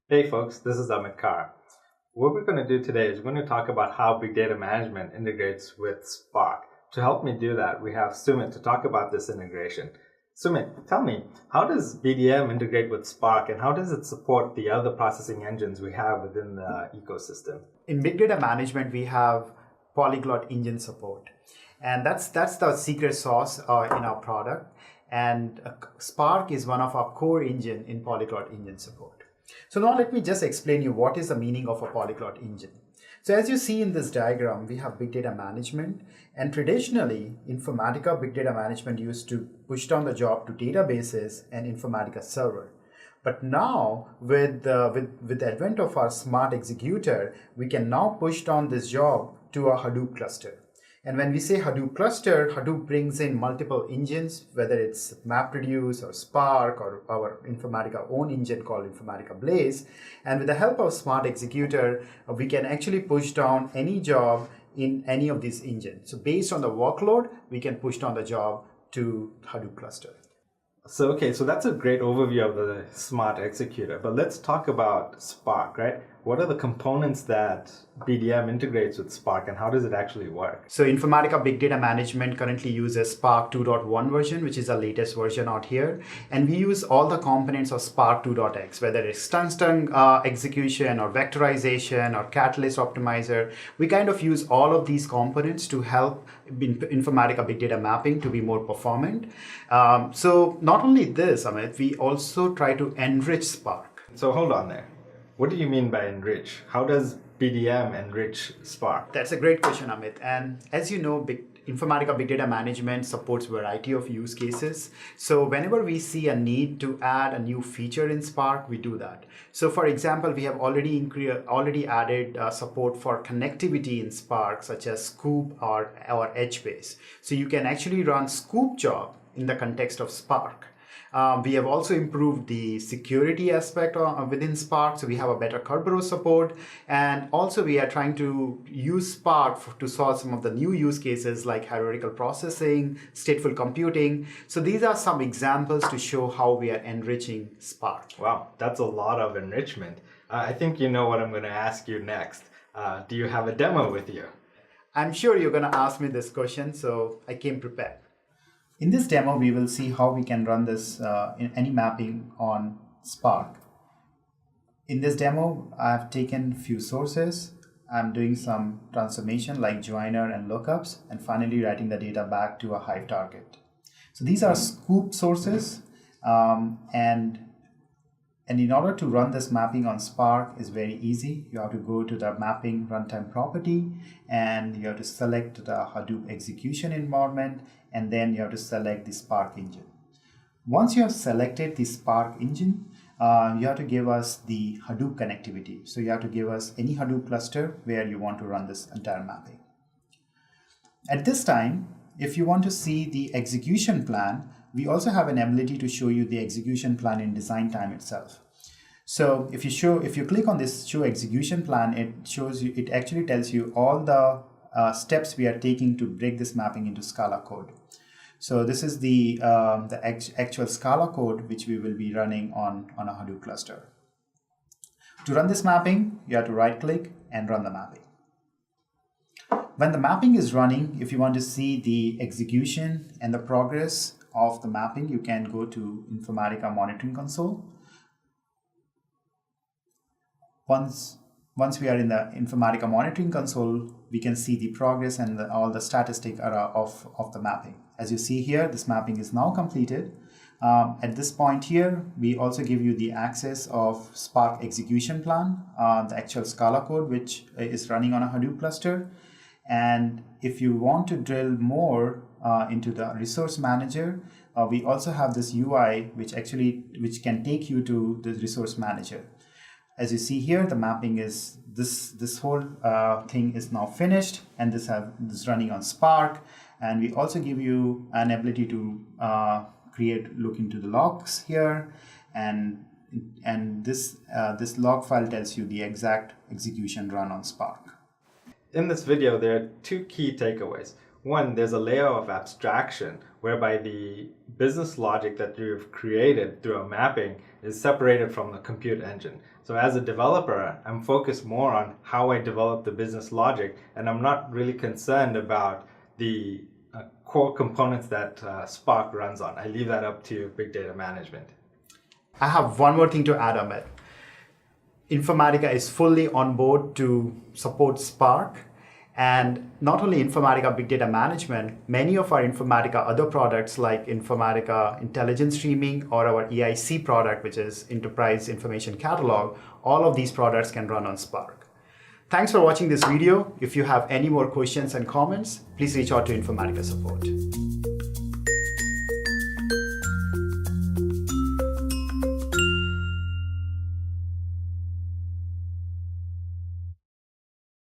Hey folks, this is Amit Kar. What we're going to do today is we're going to talk about how big data management integrates with Spark. To help me do that, we have Sumit to talk about this integration. Sumit, tell me, how does BDM integrate with Spark and how does it support the other processing engines we have within the ecosystem? In big data management, we have polyglot engine support, and that's the secret sauce in our product. And Spark is one of our core engine in polyglot engine support. So now let me just explain you what is the meaning of a polyglot engine. So as you see in this diagram, we have big data management, and traditionally Informatica big data management used to push down the job to databases and Informatica server. But now, with the advent of our smart executor, we can now push down this job to a Hadoop cluster. And when we say Hadoop cluster, Hadoop brings in multiple engines, whether it's MapReduce or Spark or our Informatica own engine called Informatica Blaze. And with the help of smart executor, we can actually push down any job in any of these engines. So based on the workload, we can push down the job to Hadoop cluster. So that's a great overview of the smart executor, but let's talk about Spark, right? What are the components that BDM integrates with Spark and how does it actually work? So Informatica Big Data Management currently uses Spark 2.1 version, which is the latest version out here. And we use all the components of Spark 2.x, whether it's tungsten execution or vectorization or catalyst optimizer. We kind of use all of these components to help Informatica Big Data Mapping to be more performant. So not only this, Amit, we also try to enrich Spark. So hold on there. What do you mean by enrich? How does BDM enrich Spark? That's a great question, Amit. And as you know, Informatica Big Data Management supports a variety of use cases. So whenever we see a need to add a new feature in Spark, we do that. So for example, we have already added support for connectivity in Spark, such as Scoop or HBase. So you can actually run Scoop job in the context of Spark. We have also improved the security aspect within Spark, so we have a better Kerberos support, and also we are trying to use Spark to solve some of the new use cases like hierarchical processing, stateful computing. So these are some examples to show how we are enriching Spark. Wow, that's a lot of enrichment. I think you know what I'm going to ask you next. Do you have a demo with you? I'm sure you're going to ask me this question, so I came prepared. In this demo, we will see how we can run this in any mapping on Spark. In this demo, I've taken few sources. I'm doing some transformation like joiner and lookups, and finally writing the data back to a Hive target. So these are scoop sources, and in order to run this mapping on Spark is very easy. You have to go to the mapping runtime property, and you have to select the Hadoop execution environment, and then you have to select the Spark engine. Once you have selected the Spark engine, you have to give us the Hadoop connectivity. So you have to give us any Hadoop cluster where you want to run this entire mapping. At this time, if you want to see the execution plan, we also have an ability to show you the execution plan in design time itself. So if you click on this show execution plan, it actually tells you all the steps we are taking to break this mapping into Scala code. So this is the actual Scala code which we will be running on a Hadoop cluster. To run this mapping, you have to right click and run the mapping. When the mapping is running, if you want to see the execution and the progress of the mapping, you can go to Informatica Monitoring Console. Once we are in the Informatica Monitoring Console, we can see the progress and all the statistics of the mapping. As you see here, this mapping is now completed. At this point here, we also give you the access of Spark execution plan, the actual Scala code, which is running on a Hadoop cluster. And if you want to drill more into the resource manager, we also have this UI which can take you to the resource manager. As you see here, the mapping is this whole thing is now finished, and this is running on Spark. And we also give you an ability to look into the logs here, and this log file tells you the exact execution run on Spark. In this video, there are two key takeaways. One, there's a layer of abstraction whereby the business logic that you've created through a mapping is separated from the compute engine. So as a developer, I'm focused more on how I develop the business logic, and I'm not really concerned about the core components that Spark runs on. I leave that up to big data management. I have one more thing to add, Amit. Informatica is fully on board to support Spark. And not only Informatica Big Data Management, many of our Informatica other products like Informatica Intelligence Streaming or our EIC product, which is Enterprise Information Catalog, all of these products can run on Spark. Thanks for watching this video. If you have any more questions and comments, please reach out to Informatica support.